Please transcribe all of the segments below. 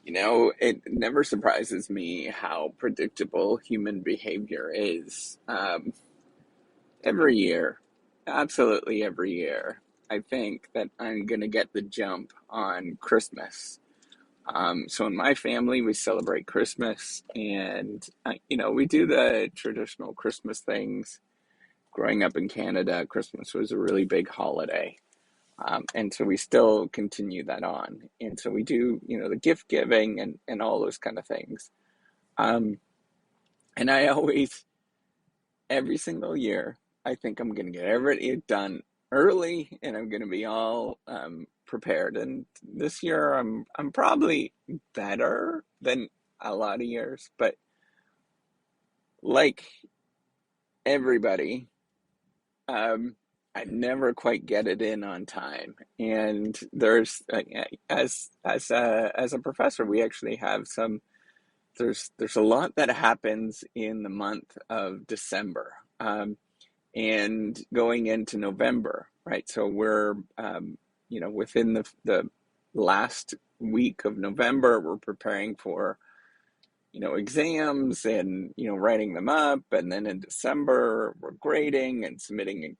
It never surprises me how predictable human behavior is. Every year, absolutely every year, I think that I'm going to get the jump on Christmas. So in my family, we celebrate Christmas, and we do the traditional Christmas things. Growing up in Canada, Christmas was a really big holiday. And so we still continue that on. And so we do, the gift giving and all those kind of things. Um, and I always, every single year, I think I'm going to get everything done early and I'm going to be all prepared. And this year, I'm probably better than a lot of years, but like everybody, um, I never quite get it in on time. And there's as a professor, we actually have some. There's a lot that happens in the month of December, and going into November, right? So we're within the last week of November, we're preparing for exams and, writing them up. And then in December, we're grading and submitting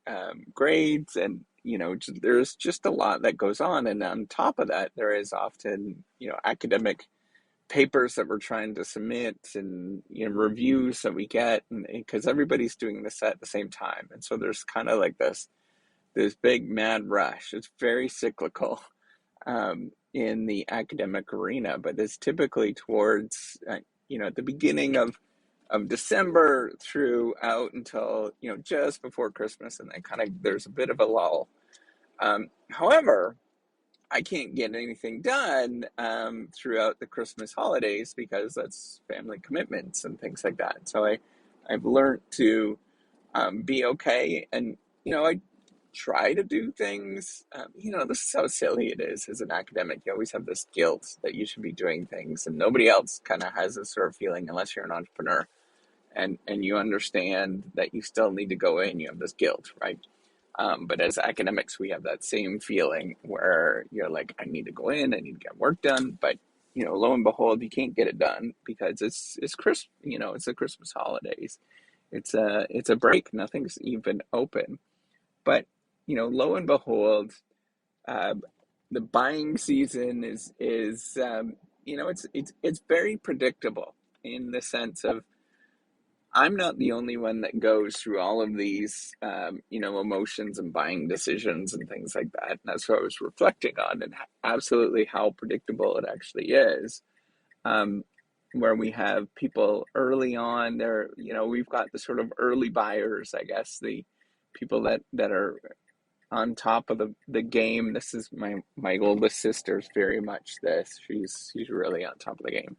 grades. And, there's just a lot that goes on. And on top of that, there is often, academic papers that we're trying to submit and, reviews that we get. And because everybody's doing this at the same time. And so there's kind of like this big mad rush. It's very cyclical. In the academic arena, but it's typically towards at the beginning of December throughout until just before Christmas, and then kind of there's a bit of a lull. However, I can't get anything done throughout the Christmas holidays because that's family commitments and things like that. So I've learned to be okay, and I try to do things. This is how silly it is as an academic. You always have this guilt that you should be doing things, and nobody else kind of has this sort of feeling unless you're an entrepreneur and you understand that you still need to go in. You have this guilt, right? But as academics, we have that same feeling where you're like, I need to go in, I need to get work done, but lo and behold, you can't get it done because it's Christmas. It's the Christmas holidays. It's a break. Nothing's even open. But lo and behold, uh, the buying season is it's very predictable in the sense of I'm not the only one that goes through all of these emotions and buying decisions and things like that. And that's what I was reflecting on, and absolutely how predictable it actually is. Um, where we have people early on there, we've got the sort of early buyers, I guess, the people that are on top of the game. This is my oldest sister's very much this. She's really on top of the game.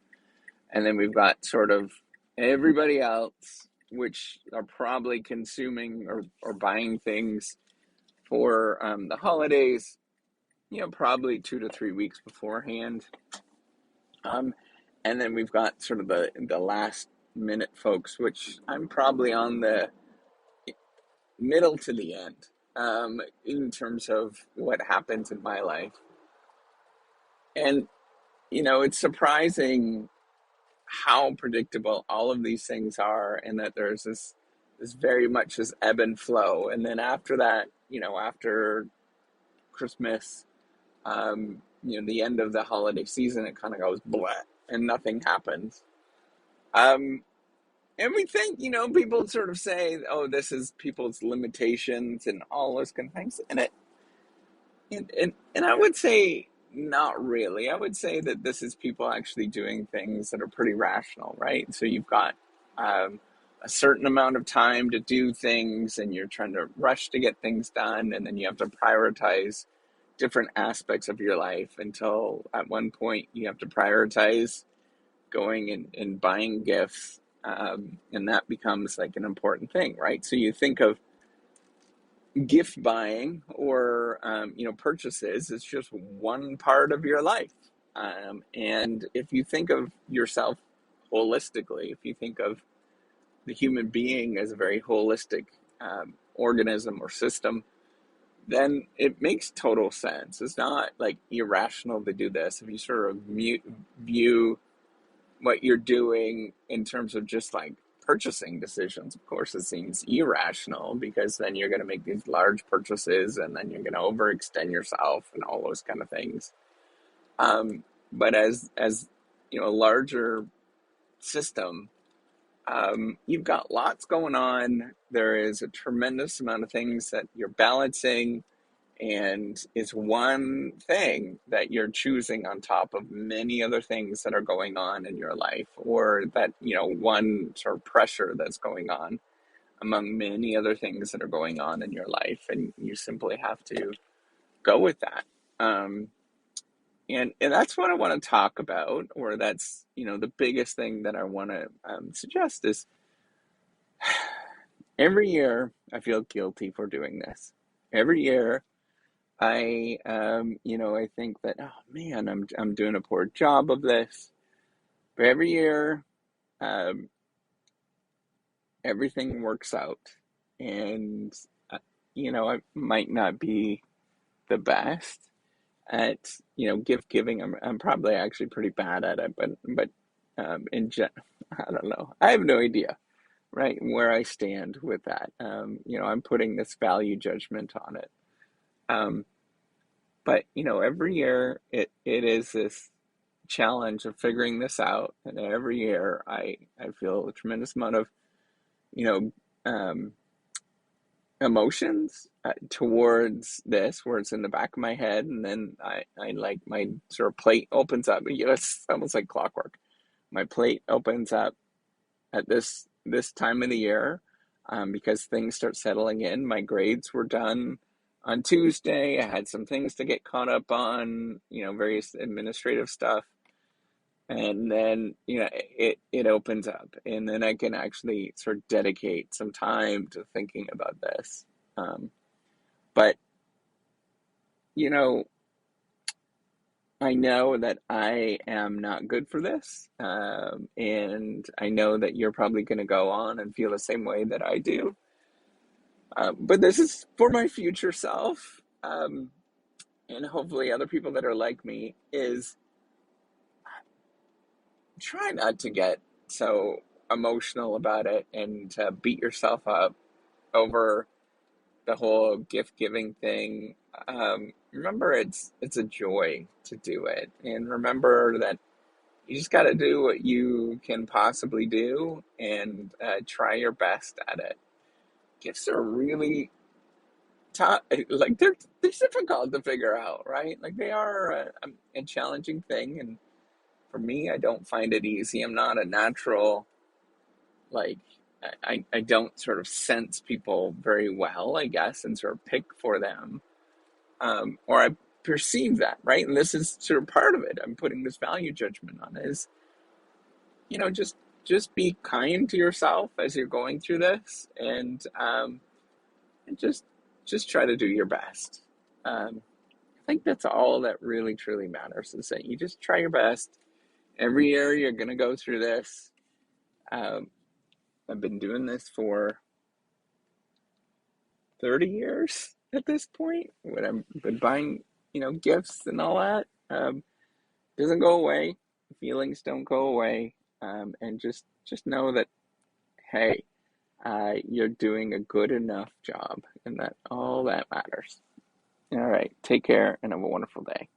And then we've got sort of everybody else, which are probably consuming or buying things for the holidays, probably 2 to 3 weeks beforehand. Um, and then we've got sort of the last minute folks, which I'm probably on the middle to the end, in terms of what happens in my life. And, it's surprising how predictable all of these things are, and that there's this very much this ebb and flow. And then after that, after Christmas, the end of the holiday season, it kind of goes blah, and nothing happens. Um, and we think, people sort of say, oh, this is people's limitations and all those kind of things. And I would say not really. I would say that this is people actually doing things that are pretty rational, right? So you've got a certain amount of time to do things, and you're trying to rush to get things done, and then you have to prioritize different aspects of your life until at one point you have to prioritize going and buying gifts, and that becomes like an important thing, right? So you think of gift buying or purchases is just one part of your life, and if you think of yourself holistically, if you think of the human being as a very holistic organism or system, then it makes total sense. It's not like irrational to do this. If you sort of view what you're doing in terms of just like purchasing decisions, of course, it seems irrational because then you're going to make these large purchases and then you're going to overextend yourself and all those kind of things. Um, but as a larger system, you've got lots going on. There is a tremendous amount of things that you're balancing, and it's one thing that you're choosing on top of many other things that are going on in your life, or that, one sort of pressure that's going on among many other things that are going on in your life, and you simply have to go with that. Um, and that's what I want to talk about, or that's, the biggest thing that I want to suggest is every year I feel guilty for doing this. Every year I think that, oh man, I'm doing a poor job of this. But every year, um, everything works out, and uh, I might not be the best at gift giving. I'm probably actually pretty bad at it, but I don't know. I have no idea, right, where I stand with that. I'm putting this value judgment on it. Um, but every year it is this challenge of figuring this out, and every year I feel a tremendous amount of you know um, emotions towards this, where it's in the back of my head, and then I like my sort of plate opens up. It's almost like clockwork. My plate opens up at this time of the year, because things start settling in. My grades were done on Tuesday. I had some things to get caught up on, various administrative stuff. And then, it opens up, and then I can actually sort of dedicate some time to thinking about this. But, you know, I know that I am not good for this. And I know that you're probably going to go on and feel the same way that I do. But this is for my future self, and hopefully other people that are like me, is try not to get so emotional about it and to beat yourself up over the whole gift giving thing. Remember, it's a joy to do it, and remember that you just got to do what you can possibly do, and try your best at it. Gifts are really tough. Like they're difficult to figure out, right? Like they are a challenging thing, and for me, I don't find it easy. I'm not a natural, like, I don't sort of sense people very well, I guess, and sort of pick for them, or I perceive that, right? And this is sort of part of it. I'm putting this value judgment on it, is just be kind to yourself as you're going through this, and just try to do your best. I think that's all that really truly matters, is that you just try your best. Every year you're going to go through this. Um, I've been doing this for 30 years at this point, when I've been buying, gifts and all that. Doesn't go away. Feelings don't go away. And just know that, hey, you're doing a good enough job, and that all that matters. All right, take care and have a wonderful day.